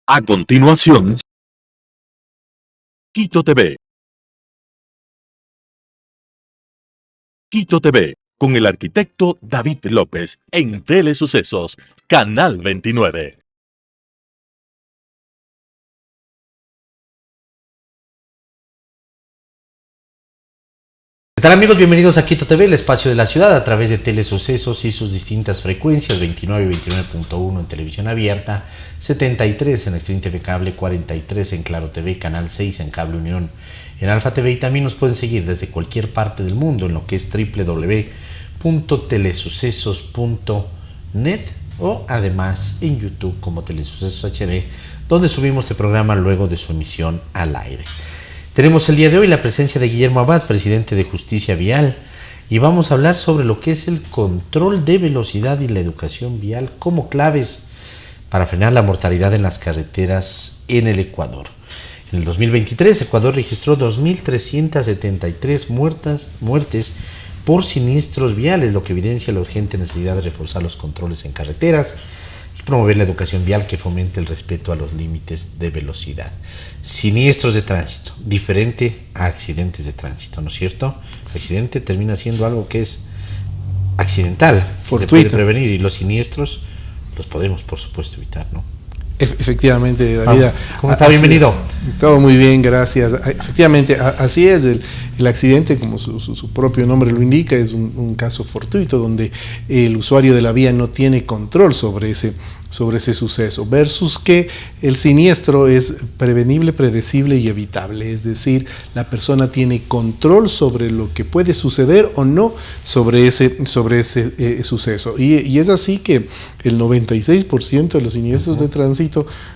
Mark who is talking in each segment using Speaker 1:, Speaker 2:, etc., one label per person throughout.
Speaker 1: A continuación, Quito TV. Quito TV, con el arquitecto David López, en Telesucesos, Canal 29.
Speaker 2: ¿Qué tal, amigos? Bienvenidos a Quito TV, el espacio de la ciudad, a través de Telesucesos y sus distintas frecuencias, 29 y 29.1 en televisión abierta, 73 en Stream TV Cable, 43 en Claro TV, Canal 6 en Cable Unión, en Alfa TV, y también nos pueden seguir desde cualquier parte del mundo en lo que es www.telesucesos.net o además en YouTube como Telesucesos HD, donde subimos este programa luego de su emisión al aire. Tenemos el día de hoy la presencia de Guillermo Abad, presidente de Justicia Vial, y vamos a hablar sobre lo que es el control de velocidad y la educación vial como claves para frenar la mortalidad en las carreteras en el Ecuador. En el 2023, Ecuador registró 2.373 muertes por siniestros viales, lo que evidencia la urgente necesidad de reforzar los controles en carreteras y promover la educación vial que fomente el respeto a los límites de velocidad. Siniestros de tránsito, diferente a accidentes de tránsito, ¿no es cierto? El accidente termina siendo algo que es accidental, fortuito, se puede prevenir, y los siniestros los podemos, por supuesto, evitar, ¿no?
Speaker 3: Efectivamente, David.
Speaker 2: ¿Cómo está? Bienvenido.
Speaker 3: Todo muy bien, gracias. Efectivamente, así es. El accidente, como su propio nombre lo indica, es un caso fortuito donde el usuario de la vía no tiene control sobre ese suceso, versus que el siniestro es prevenible, predecible y evitable. Es decir, la persona tiene control sobre lo que puede suceder o no sobre ese suceso. Y es así que el 96% de los siniestros de tránsito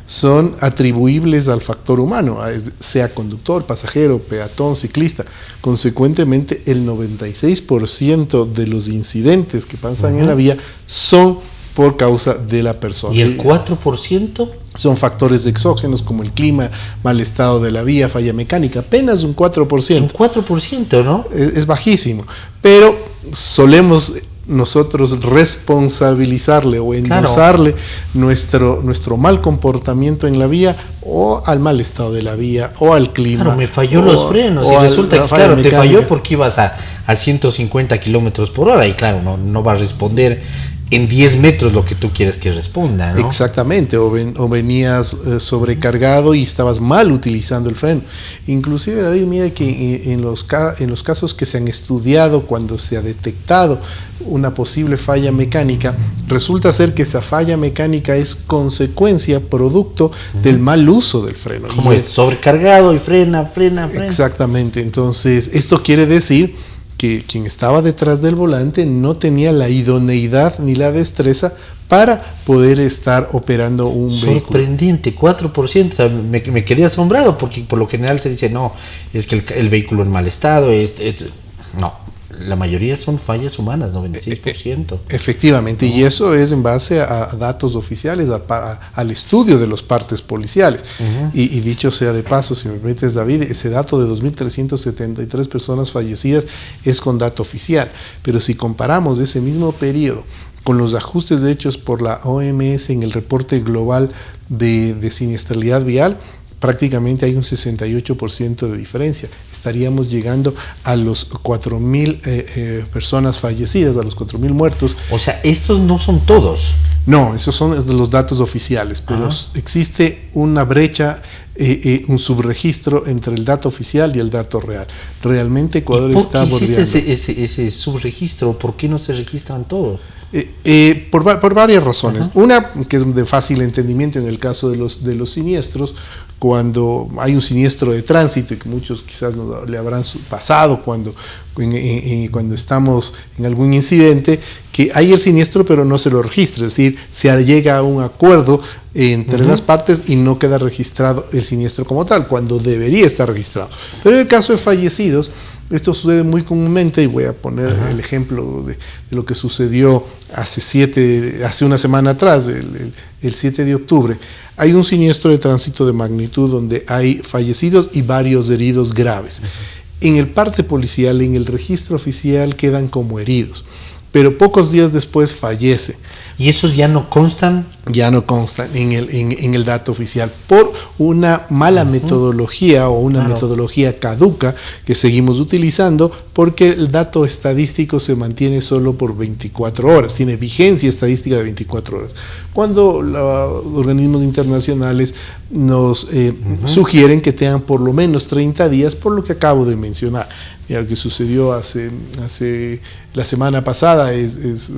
Speaker 3: son atribuibles al factor humano, sea conductor, pasajero, peatón, ciclista. Consecuentemente, el 96% de los incidentes que pasan en la vía son por causa de la persona.
Speaker 2: ¿Y el 4%?
Speaker 3: Son factores exógenos como el clima, mal estado de la vía, falla mecánica, apenas un 4%.
Speaker 2: Un 4%, ¿no?
Speaker 3: Es bajísimo, pero solemos nosotros responsabilizarle o endosarle nuestro mal comportamiento en la vía o al mal estado de la vía o al clima.
Speaker 2: Claro, me falló los frenos y resulta que, claro, te falló porque ibas a 150 kilómetros por hora y claro, no va a responder en 10 metros lo que tú quieres que responda, ¿no?
Speaker 3: Exactamente, o venías sobrecargado y estabas mal utilizando el freno. Inclusive, David, mira que en los casos que se han estudiado, cuando se ha detectado una posible falla mecánica, resulta ser que esa falla mecánica es consecuencia, producto del mal uso del freno.
Speaker 2: Como es sobrecargado y frena.
Speaker 3: Exactamente, entonces esto quiere decir que quien estaba detrás del volante no tenía la idoneidad ni la destreza para poder estar operando un vehículo.
Speaker 2: Sorprendente, 4%, o sea, me quedé asombrado porque por lo general se dice, no, es que el vehículo en mal estado, no. La mayoría son fallas humanas, 96%.
Speaker 3: Efectivamente, y eso es en base a datos oficiales, al estudio de los partes policiales. Y dicho sea de paso, si me permites, David, ese dato de 2.373 personas fallecidas es con dato oficial. Pero si comparamos ese mismo periodo con los ajustes hechos por la OMS en el reporte global de siniestralidad vial, prácticamente hay un 68% de diferencia. Estaríamos llegando a los 4.000 personas fallecidas, a los 4.000 muertos.
Speaker 2: O sea, estos no son todos.
Speaker 3: No, esos son los datos oficiales, pero existe una brecha, un subregistro entre el dato oficial y el dato real. Realmente Ecuador está bordeando.
Speaker 2: ¿Por qué existe ese subregistro? ¿Por qué no se registran todos?
Speaker 3: Por varias razones. Una que es de fácil entendimiento en el caso de los siniestros. Cuando hay un siniestro de tránsito, y que muchos quizás le habrán pasado cuando estamos en algún incidente, que hay el siniestro pero no se lo registra, es decir, se llega a un acuerdo entre las partes y no queda registrado el siniestro como tal, cuando debería estar registrado. Pero en el caso de fallecidos, esto sucede muy comúnmente, y voy a poner el ejemplo de lo que sucedió hace una semana atrás, el 7 de octubre. Hay un siniestro de tránsito de magnitud donde hay fallecidos y varios heridos graves. En el parte policial, en el registro oficial, quedan como heridos, pero pocos días después fallece.
Speaker 2: ¿Y esos ya no constan
Speaker 3: ya no constan en el dato oficial por una mala metodología o una metodología caduca que seguimos utilizando, porque el dato estadístico se mantiene solo por 24 horas, tiene vigencia estadística de 24 horas, cuando los organismos internacionales nos sugieren que tengan por lo menos 30 días, por lo que acabo de mencionar. Mira, lo que sucedió hace la semana pasada es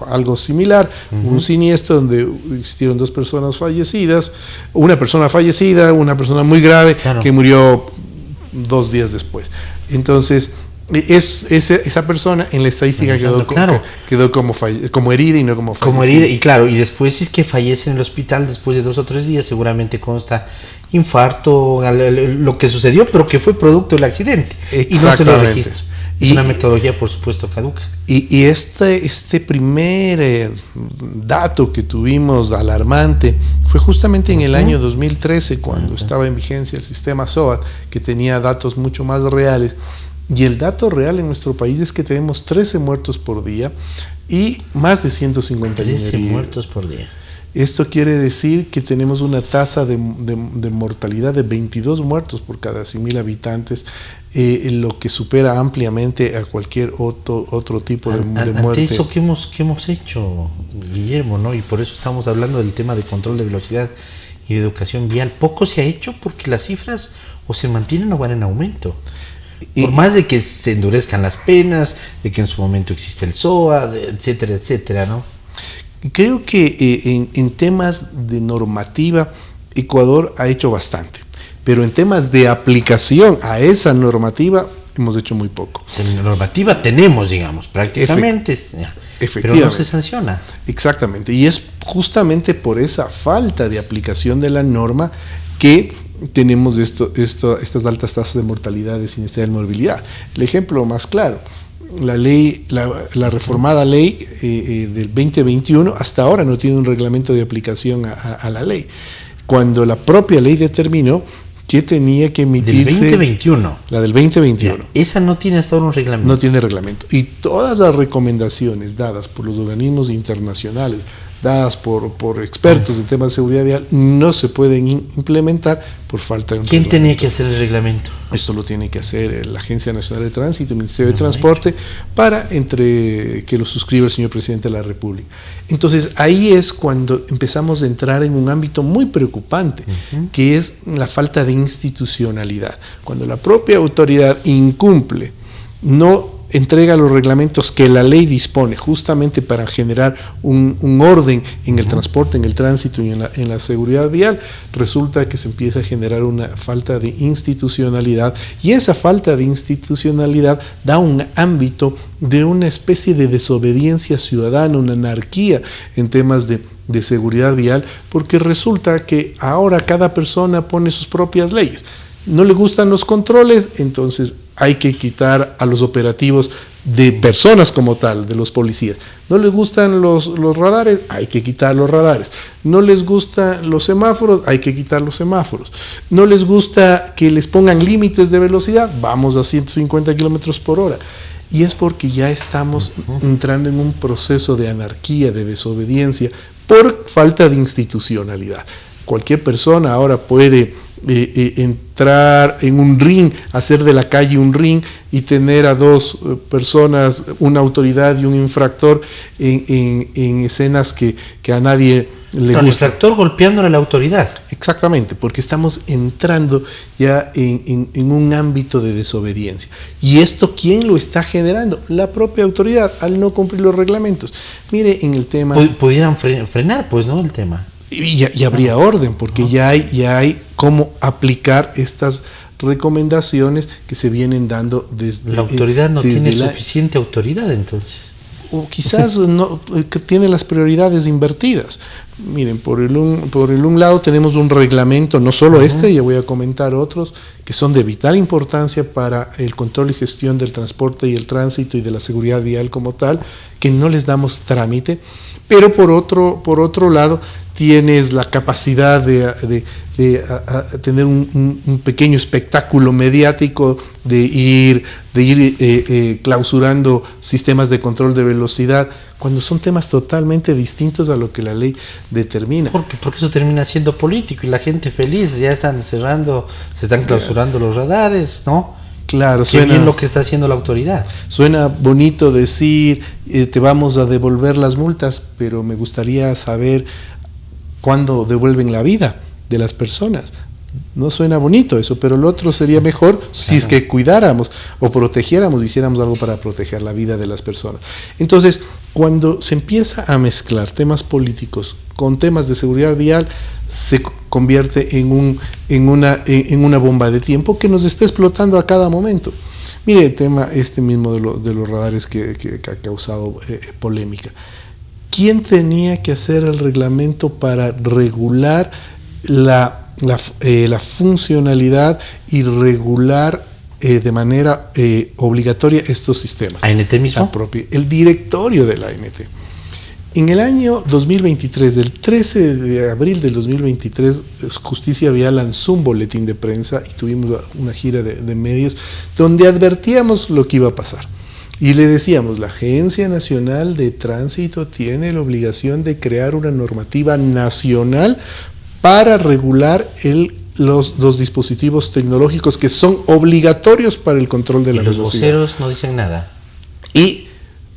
Speaker 3: algo similar, un siniestro donde existieron 2 personas fallecidas, una persona fallecida, una persona muy grave, que murió 2 días después. Entonces, esa persona en la estadística quedó como herida y no como fallecida.
Speaker 2: Como herida, y claro, y después si es que fallece en el hospital después de 2 o 3 días, seguramente consta infarto, lo que sucedió, pero que fue producto del accidente. Y no se lo registra. Es una metodología, por supuesto, caduca.
Speaker 3: Y este primer dato que tuvimos alarmante fue justamente en el año 2013, cuando estaba en vigencia el sistema SOAT, que tenía datos mucho más reales. Y el dato real en nuestro país es que tenemos 13 muertos por día y más de 151 heridos.
Speaker 2: 13 muertos por día.
Speaker 3: Esto quiere decir que tenemos una tasa de mortalidad de 22 muertos por cada 100.000 habitantes, lo que supera ampliamente a cualquier otro tipo de muerte.
Speaker 2: Ante eso, ¿qué hemos hecho, Guillermo, ¿no? Y por eso estamos hablando del tema de control de velocidad y de educación vial. Poco se ha hecho porque las cifras o se mantienen o van en aumento. Por más de que se endurezcan las penas, de que en su momento existe el SOA, etcétera, etcétera, ¿no?
Speaker 3: Creo que en temas de normativa, Ecuador ha hecho bastante, pero en temas de aplicación a esa hemos hecho muy poco.
Speaker 2: O sea, en normativa tenemos, digamos, prácticamente, pero no se sanciona.
Speaker 3: Exactamente, y es justamente por esa falta de aplicación de la norma que tenemos estas altas tasas de mortalidad, de siniestralidad y movilidad. El ejemplo más claro, la reformada ley del 2021 hasta ahora no tiene un reglamento de aplicación a la ley, cuando la propia ley determinó que tenía que emitirse...
Speaker 2: Del 2021.
Speaker 3: La del 2021.
Speaker 2: Esa no tiene hasta ahora un reglamento.
Speaker 3: No tiene reglamento. Y todas las recomendaciones dadas por los organismos internacionales, dadas por expertos en temas de seguridad vial, no se pueden implementar por falta de un
Speaker 2: ¿Quién
Speaker 3: reglamento.
Speaker 2: tenía que hacer el reglamento?
Speaker 3: Esto lo tiene que hacer la Agencia Nacional de Tránsito, el Ministerio de Transporte, para que lo suscriba el señor Presidente de la República. Entonces, ahí es cuando empezamos a entrar en un ámbito muy preocupante, que es la falta de institucionalidad. Cuando la propia autoridad incumple, no entrega los reglamentos que la ley dispone justamente para generar un orden en el transporte, en el tránsito y en la seguridad vial, resulta que se empieza a generar una falta de institucionalidad, y esa falta de institucionalidad da un ámbito de una especie de desobediencia ciudadana, una anarquía en temas de seguridad vial, porque resulta que ahora cada persona pone sus propias leyes. No le gustan los controles, entonces hay que quitar a los operativos de personas como tal, de los policías. No les gustan los radares, hay que quitar los radares. No les gustan los semáforos, hay que quitar los semáforos. No les gusta que les pongan límites de velocidad, vamos a 150 kilómetros por hora. Y es porque ya estamos entrando en un proceso de anarquía, de desobediencia, por falta de institucionalidad. Cualquier persona ahora puede entrar en un ring, hacer de la calle un ring y tener a 2 personas, una autoridad y un infractor en escenas que a nadie le gusta.
Speaker 2: El infractor golpeándole a la autoridad.
Speaker 3: Exactamente, porque estamos entrando ya en un ámbito de desobediencia. ¿Y esto quién lo está generando? La propia autoridad, al no cumplir los reglamentos. Mire, en el tema...
Speaker 2: Pudieran frenar, pues, ¿no? El tema.
Speaker 3: Y habría orden, porque ya hay cómo aplicar estas recomendaciones que se vienen dando desde...
Speaker 2: La autoridad no tiene suficiente autoridad, entonces.
Speaker 3: O quizás no, que tiene las prioridades invertidas. Miren, por el un lado tenemos un reglamento, no solo ya voy a comentar otros, que son de vital importancia para el control y gestión del transporte y el tránsito y de la seguridad vial como tal, que no les damos trámite. Pero por otro lado tienes la capacidad de tener un pequeño espectáculo mediático, de ir clausurando sistemas de control de velocidad, cuando son temas totalmente distintos a lo que la ley determina.
Speaker 2: Porque eso termina siendo político y la gente feliz, ya están cerrando, se están clausurando los radares, ¿no?
Speaker 3: Claro,
Speaker 2: Qué bien lo que está haciendo la autoridad.
Speaker 3: Suena bonito decir, te vamos a devolver las multas, pero me gustaría saber cuándo devuelven la vida de las personas. No suena bonito eso, pero lo otro sería mejor si es que cuidáramos o protegiéramos, hiciéramos algo para proteger la vida de las personas. Entonces, cuando se empieza a mezclar temas políticos con temas de seguridad vial, se convierte en una bomba de tiempo que nos está explotando a cada momento. Mire el tema mismo de los radares que ha causado polémica. ¿Quién tenía que hacer el reglamento para regular la funcionalidad y regular de manera obligatoria estos sistemas?
Speaker 2: ¿ANT mismo?
Speaker 3: El directorio de la ANT. En el año 2023, el 13 de abril del 2023, Justicia Vial lanzó un boletín de prensa y tuvimos una gira de medios donde advertíamos lo que iba a pasar. Y le decíamos, la Agencia Nacional de Tránsito tiene la obligación de crear una normativa nacional para regular los dispositivos tecnológicos que son obligatorios para el control de la velocidad.
Speaker 2: Los voceros no dicen nada.
Speaker 3: Y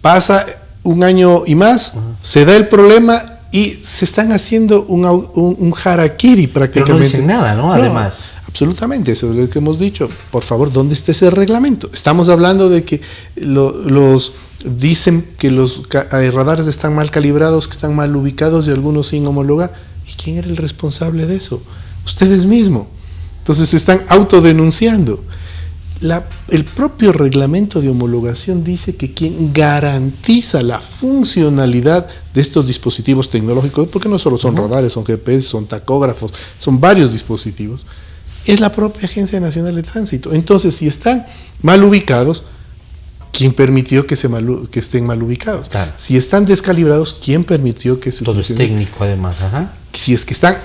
Speaker 3: pasa un año y más, se da el problema y se están haciendo un harakiri prácticamente.
Speaker 2: Pero no dicen nada, ¿no? Además.
Speaker 3: Absolutamente, eso es lo que hemos dicho. Por favor, ¿dónde está ese reglamento? Estamos hablando de que dicen que los radares están mal calibrados, que están mal ubicados y algunos sin homologar. ¿Y quién era el responsable de eso? Ustedes mismos. Entonces se están autodenunciando. El propio reglamento de homologación dice que quien garantiza la funcionalidad de estos dispositivos tecnológicos, porque no solo son radares, son GPS, son tacógrafos, son varios dispositivos, es la propia Agencia Nacional de Tránsito. Entonces, si están mal ubicados, ¿quién permitió que estén mal ubicados?
Speaker 2: Claro.
Speaker 3: Si están descalibrados, ¿quién permitió que se
Speaker 2: todo
Speaker 3: utilicen?
Speaker 2: Es técnico además. Ajá.
Speaker 3: Si es que están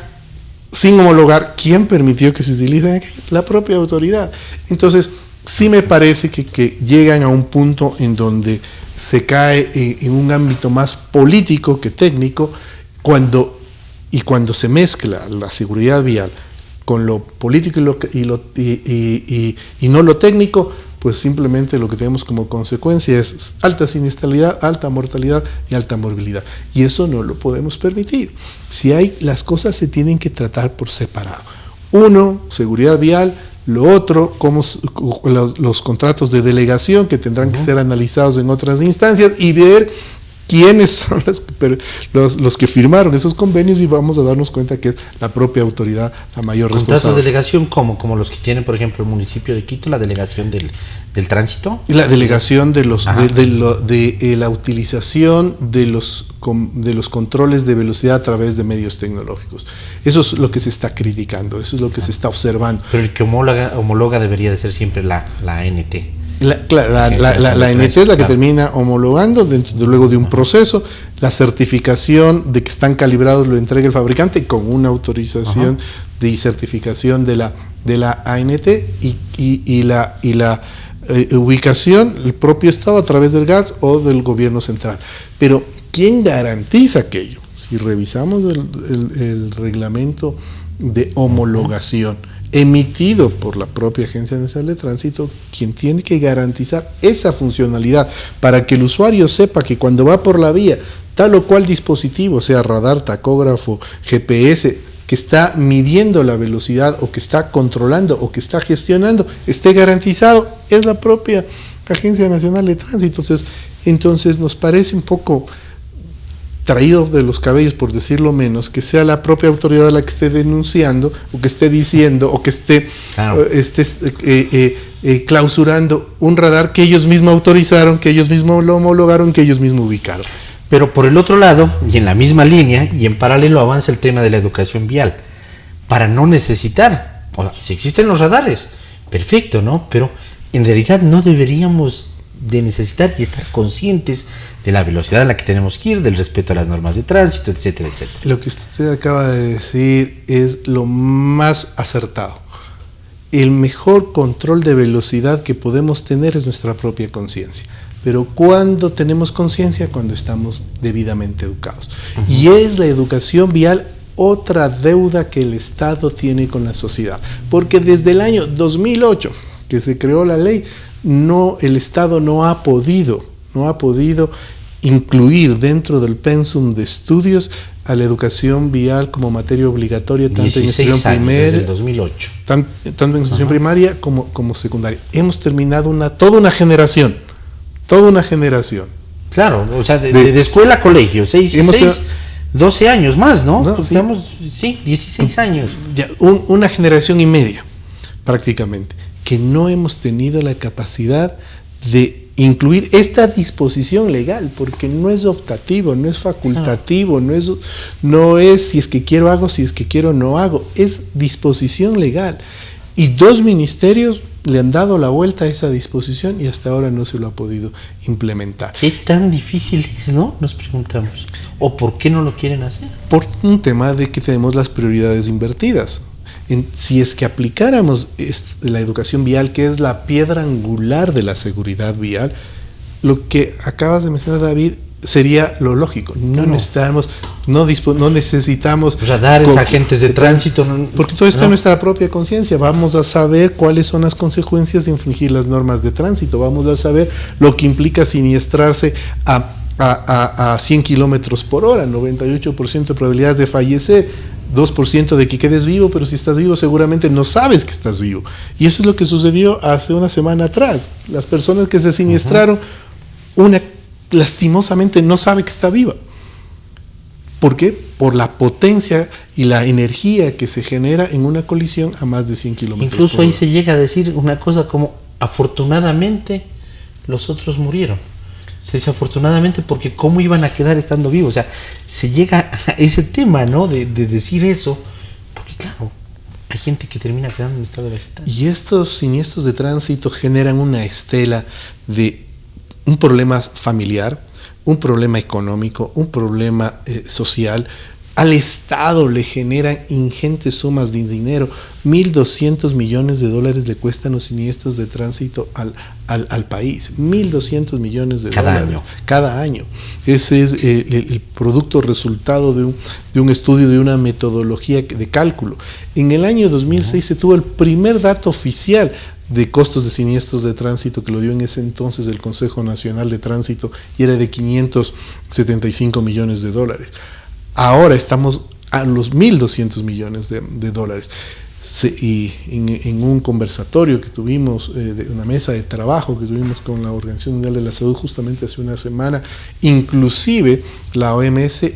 Speaker 3: sin homologar, ¿quién permitió que se utilicen? La propia autoridad. Entonces, sí me parece que llegan a un punto en donde se cae en un ámbito más político que técnico, cuando se mezcla la seguridad vial con lo político y no lo técnico, pues simplemente lo que tenemos como consecuencia es alta siniestralidad, alta mortalidad y alta morbilidad. Y eso no lo podemos permitir. Las cosas se tienen que tratar por separado. Uno, seguridad vial. Lo otro, como los contratos de delegación que tendrán que ser analizados en otras instancias y ver quiénes son los que firmaron esos convenios, y vamos a darnos cuenta que es la propia autoridad la mayor responsable.
Speaker 2: ¿Contratos de delegación como los que tiene, por ejemplo, el municipio de Quito, la delegación del tránsito?
Speaker 3: La delegación de la utilización de los controles de velocidad a través de medios tecnológicos. Eso es lo que se está criticando, eso es lo que se está observando.
Speaker 2: Pero el que homologa debería de ser siempre la ANT.
Speaker 3: La ANT es la que termina homologando luego de un proceso. La certificación de que están calibrados lo entrega el fabricante con una autorización de certificación de la ANT y la ubicación, el propio Estado a través del GATS o del gobierno central. Pero ¿quién garantiza aquello? Si revisamos el reglamento de homologación emitido por la propia Agencia Nacional de Tránsito, quien tiene que garantizar esa funcionalidad para que el usuario sepa que cuando va por la vía, tal o cual dispositivo, sea radar, tacógrafo, GPS, que está midiendo la velocidad o que está controlando o que está gestionando, esté garantizado, es la propia Agencia Nacional de Tránsito. Entonces nos parece un poco traído de los cabellos, por decirlo menos, que sea la propia autoridad la que esté denunciando o que esté diciendo o que esté clausurando un radar que ellos mismos autorizaron, que ellos mismos lo homologaron, que ellos mismos ubicaron.
Speaker 2: Pero por el otro lado, y en la misma línea, y en paralelo avanza el tema de la educación vial, para no necesitar, si existen los radares, perfecto, ¿no? Pero en realidad no deberíamos de necesitar y estar conscientes de la velocidad a la que tenemos que ir, del respeto a las normas de tránsito, etcétera, etcétera.
Speaker 3: Lo que usted acaba de decir es lo más acertado. El mejor control de velocidad que podemos tener es nuestra propia conciencia. Pero ¿cuándo tenemos conciencia? Cuando estamos debidamente educados. Y es la educación vial otra deuda que el Estado tiene con la sociedad. Porque desde el año 2008 que se creó la ley, el Estado no ha podido incluir dentro del pensum de estudios a la educación vial como materia obligatoria, tanto en instrucción primaria,
Speaker 2: desde el 2008.
Speaker 3: Tanto en instrucción primaria como secundaria. Hemos terminado toda una generación.
Speaker 2: Claro, o sea, de escuela a colegio, 12 años más, ¿no?
Speaker 3: No, sí.
Speaker 2: 16 años.
Speaker 3: Ya, una generación y media, prácticamente, que no hemos tenido la capacidad de incluir esta disposición legal, porque no es optativo, no es facultativo, no es si es que quiero hago, si es que quiero no hago, es disposición legal. Y 2 ministerios le han dado la vuelta a esa disposición y hasta ahora no se lo ha podido implementar.
Speaker 2: ¿Qué tan difícil es, no? Nos preguntamos. ¿O por qué no lo quieren hacer?
Speaker 3: Por un tema de que tenemos las prioridades invertidas. Si es que aplicáramos la educación vial, que es la piedra angular de la seguridad vial, lo que acabas de mencionar, David, sería lo lógico. No necesitamos
Speaker 2: radares, agentes de tránsito,
Speaker 3: porque todo está en nuestra propia conciencia. Vamos a saber cuáles son las consecuencias de infringir las normas de tránsito. Vamos a saber lo que implica siniestrarse a 100 kilómetros por hora, 98% de probabilidades de fallecer, 2% de que quedes vivo, pero si estás vivo seguramente no sabes que estás vivo. Y eso es lo que sucedió hace una semana atrás. Las personas que se siniestraron, una lastimosamente no sabe que está viva. ¿Por qué? Por la potencia y la energía que se genera en una colisión a más de 100 kilómetros.
Speaker 2: Incluso ahí se llega a decir una cosa como, afortunadamente los otros murieron. Se dice afortunadamente porque cómo iban a quedar estando vivos. O sea, se llega a ese tema, ¿no? De decir eso, porque claro, hay gente que termina quedando en estado vegetal.
Speaker 3: Y estos siniestros de tránsito generan una estela de un problema familiar, un problema económico, un problema social. Al Estado le generan ingentes sumas de dinero. 1.200 millones de dólares le cuestan los siniestros de tránsito al país. 1.200 millones de dólares cada año. Ese es el producto resultado de un estudio, de una metodología de cálculo. En el año 2006 se tuvo el primer dato oficial de costos de siniestros de tránsito, que lo dio en ese entonces el Consejo Nacional de Tránsito, y era de 575 millones de dólares. Ahora estamos a los 1.200 millones de dólares. Y en un conversatorio que tuvimos, de una mesa de trabajo que tuvimos con la Organización Mundial de la Salud justamente hace una semana, inclusive la OMS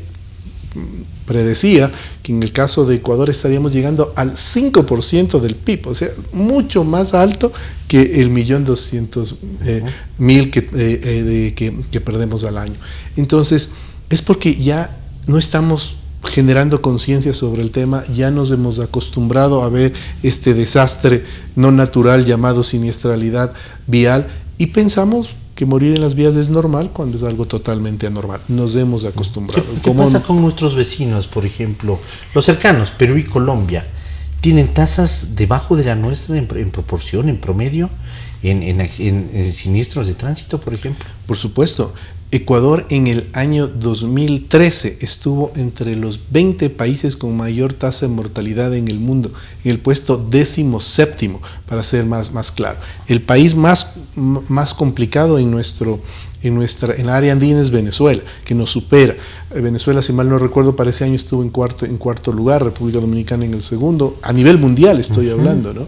Speaker 3: predecía que en el caso de Ecuador estaríamos llegando al 5% del PIB, o sea, mucho más alto que el 1.200.000 que perdemos al año. Entonces, es porque ya no estamos generando conciencia sobre el tema, ya nos hemos acostumbrado a ver este desastre no natural llamado siniestralidad vial y pensamos que morir en las vías es normal cuando es algo totalmente anormal. Nos hemos acostumbrado.
Speaker 2: ¿Qué pasa con nuestros vecinos, por ejemplo? Los cercanos, Perú y Colombia, ¿tienen tasas debajo de la nuestra en proporción, en promedio, en siniestros de tránsito, por ejemplo?
Speaker 3: Por supuesto. Ecuador en el año 2013 estuvo entre los 20 países con mayor tasa de mortalidad en el mundo, en el puesto 17º, para ser más claro. El país más complicado en el área andina es Venezuela, que nos supera. Venezuela, si mal no recuerdo, para ese año estuvo en cuarto lugar, República Dominicana en el segundo, a nivel mundial estoy hablando, ¿no?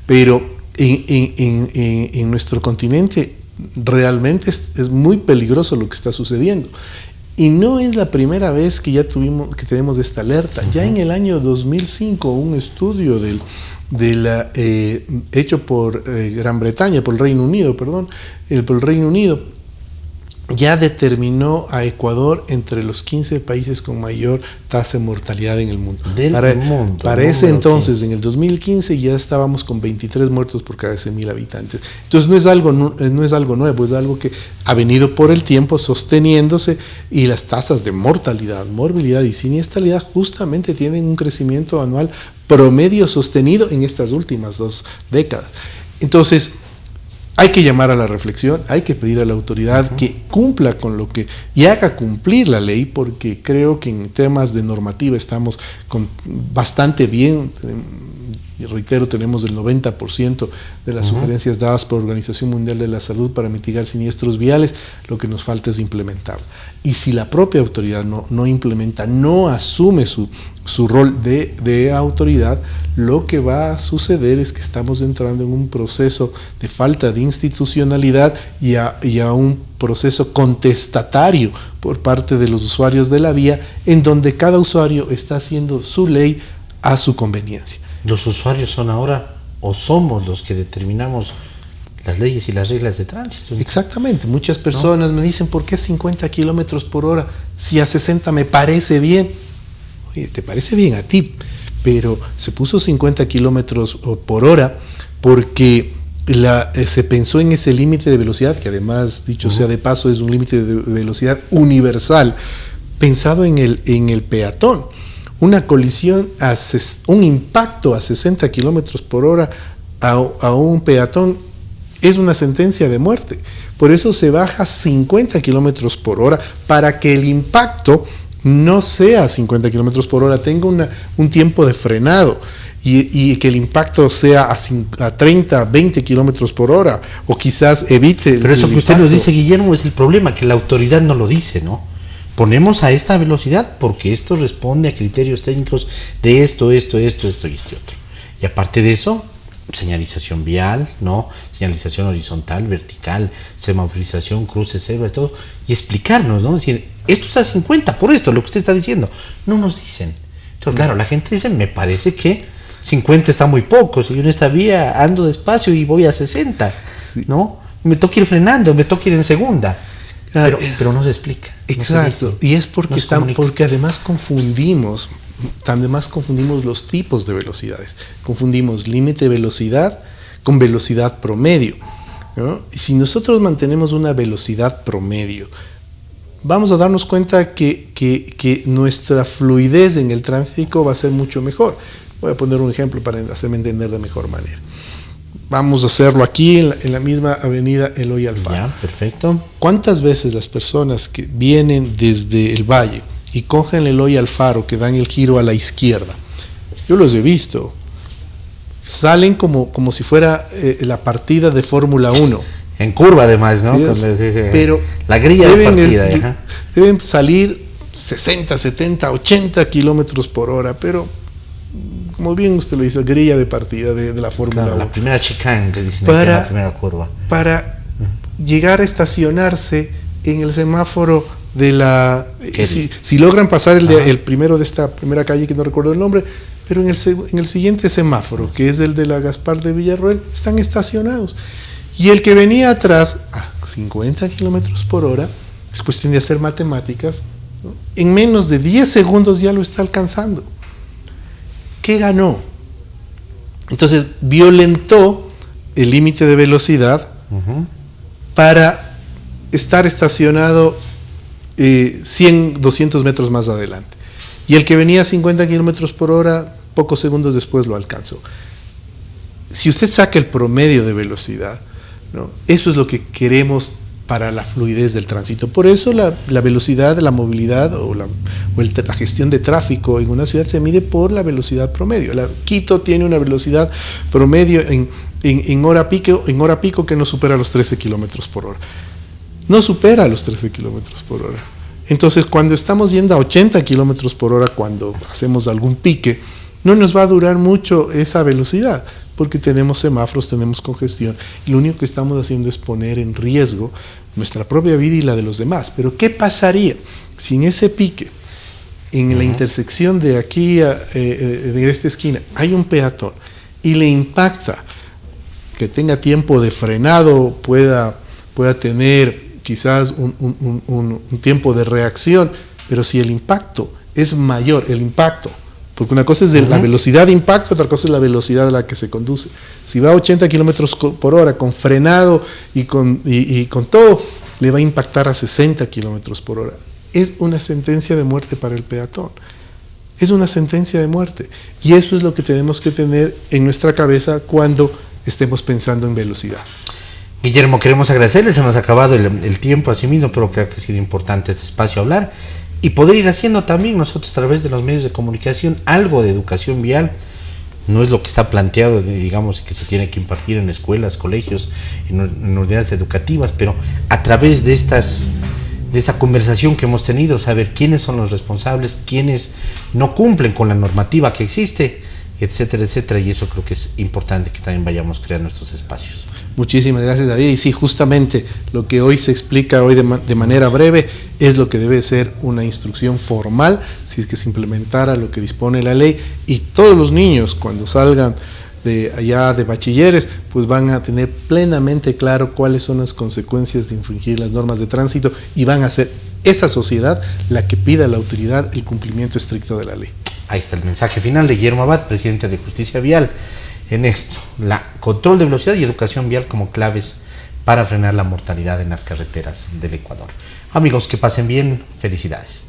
Speaker 3: Pero en nuestro continente realmente es muy peligroso lo que está sucediendo. Y no es la primera vez que tenemos esta alerta. Ya en el año 2005, un estudio hecho por Gran Bretaña, por el Reino Unido, ya determinó a Ecuador entre los 15 países con mayor tasa de mortalidad en el mundo. Para ese entonces, en el 2015, ya estábamos con 23 muertos por cada 100.000 habitantes. Entonces no es algo nuevo, es algo que ha venido por el tiempo sosteniéndose, y las tasas de mortalidad, morbilidad y siniestralidad justamente tienen un crecimiento anual promedio sostenido en estas últimas 2 décadas. Entonces, hay que llamar a la reflexión, hay que pedir a la autoridad que cumpla con lo que y haga cumplir la ley, porque creo que en temas de normativa estamos bastante bien. Y reitero, tenemos el 90% de las sugerencias dadas por la Organización Mundial de la Salud para mitigar siniestros viales. Lo que nos falta es implementarlo. Y si la propia autoridad no implementa, no asume su rol de autoridad, lo que va a suceder es que estamos entrando en un proceso de falta de institucionalidad y a un proceso contestatario por parte de los usuarios de la vía, en donde cada usuario está haciendo su ley a su conveniencia.
Speaker 2: Los usuarios son ahora, o somos los que determinamos las leyes y las reglas de tránsito.
Speaker 3: Exactamente. Muchas personas me dicen, ¿por qué 50 kilómetros por hora? Si a 60 me parece bien. Oye, te parece bien a ti, pero se puso 50 kilómetros por hora porque se pensó en ese límite de velocidad, que además, dicho sea de paso, es un límite de velocidad universal, pensado en el peatón. Una colisión, un impacto a 60 kilómetros por hora a un peatón es una sentencia de muerte. Por eso se baja 50 kilómetros por hora para que el impacto no sea 50 kilómetros por hora, tenga un tiempo de frenado y que el impacto sea a 30, 20 kilómetros por hora, o quizás evite.
Speaker 2: Pero eso que usted nos dice, Guillermo, es el problema, que la autoridad no lo dice, ¿no? Ponemos a esta velocidad porque esto responde a criterios técnicos de esto y otro. Y aparte de eso, señalización vial, ¿no? Señalización horizontal, vertical, semaforización, cruces, cebras, todo. Y explicarnos, ¿no? Es decir, esto es a 50, por esto, lo que usted está diciendo. No nos dicen. Entonces, claro, la gente dice, me parece que 50 está muy poco. Si yo en esta vía ando despacio y voy a 60, ¿no? Me toca ir frenando, me toca ir en segunda. Pero no se explica.
Speaker 3: Exacto, y es porque además confundimos los tipos de velocidades. Confundimos límite de velocidad con velocidad promedio, ¿no? Y si nosotros mantenemos una velocidad promedio, vamos a darnos cuenta que nuestra fluidez en el tráfico va a ser mucho mejor. Voy a poner un ejemplo para hacerme entender de mejor manera. Vamos a hacerlo aquí en la misma avenida Eloy Alfaro.
Speaker 2: Ya, perfecto.
Speaker 3: ¿Cuántas veces las personas que vienen desde el valle y cogen el Eloy Alfaro, que dan el giro a la izquierda, yo los he visto, salen como si fuera la partida de Fórmula 1?
Speaker 2: En curva además, ¿no?
Speaker 3: Pero
Speaker 2: la grilla de partida.
Speaker 3: Deben salir 60, 70, 80 kilómetros por hora, pero como bien usted lo dice, grilla de partida de la Fórmula 1.
Speaker 2: La primera chicane que dicen la primera curva. Para
Speaker 3: llegar a estacionarse en el semáforo de la... Si logran pasar el primero de esta primera calle, que no recuerdo el nombre, pero en el siguiente semáforo, que es el de la Gaspar de Villarroel, están estacionados. Y el que venía atrás, a 50 kilómetros por hora, es cuestión de hacer matemáticas, ¿no? En menos de 10 segundos ya lo está alcanzando. ¿Qué ganó? Entonces violentó el límite de velocidad para estar estacionado 100, 200 metros más adelante. Y el que venía a 50 kilómetros por hora, pocos segundos después lo alcanzó. Si usted saca el promedio de velocidad, ¿no? Eso es lo que queremos para la fluidez del tránsito. Por eso la velocidad, la movilidad o la gestión de tráfico en una ciudad se mide por la velocidad promedio. Quito tiene una velocidad promedio en hora pico que no supera los 13 kilómetros por hora. No supera los 13 kilómetros por hora. Entonces, cuando estamos yendo a 80 kilómetros por hora, cuando hacemos algún pique, no nos va a durar mucho esa velocidad, porque tenemos semáforos, tenemos congestión, y lo único que estamos haciendo es poner en riesgo nuestra propia vida y la de los demás. Pero ¿qué pasaría si en ese pique, en la intersección de aquí, de esta esquina, hay un peatón y le impacta, que tenga tiempo de frenado, pueda tener quizás un tiempo de reacción, pero si el impacto es mayor, porque una cosa es la velocidad de impacto, otra cosa es la velocidad a la que se conduce. Si va a 80 kilómetros por hora con frenado y con todo, le va a impactar a 60 kilómetros por hora. Es una sentencia de muerte para el peatón. Es una sentencia de muerte. Y eso es lo que tenemos que tener en nuestra cabeza cuando estemos pensando en velocidad.
Speaker 2: Guillermo, queremos agradecerles, se nos ha acabado el tiempo así mismo, pero creo que ha sido importante este espacio hablar y poder ir haciendo también nosotros a través de los medios de comunicación algo de educación vial. No es lo que está planteado, digamos, que se tiene que impartir en escuelas, colegios, en unidades educativas, pero a través de esta conversación que hemos tenido, saber quiénes son los responsables, quiénes no cumplen con la normativa que existe, etcétera, etcétera, y eso creo que es importante que también vayamos creando estos espacios.
Speaker 3: Muchísimas gracias, David. Y sí, justamente lo que hoy se explica hoy de manera breve es lo que debe ser una instrucción formal, si es que se implementara lo que dispone la ley, y todos los niños cuando salgan de allá de bachilleres, pues van a tener plenamente claro cuáles son las consecuencias de infringir las normas de tránsito y van a ser esa sociedad la que pida a la autoridad el cumplimiento estricto de la ley.
Speaker 2: Ahí está el mensaje final de Guillermo Abad, presidente de Justicia Vial, en esto, la control de velocidad y educación vial como claves para frenar la mortalidad en las carreteras del Ecuador. Amigos, que pasen bien, felicidades.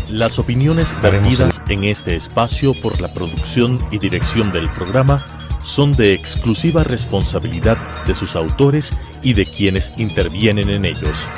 Speaker 1: Las opiniones vertidas en este espacio por la producción y dirección del programa son de exclusiva responsabilidad de sus autores y de quienes intervienen en ellos.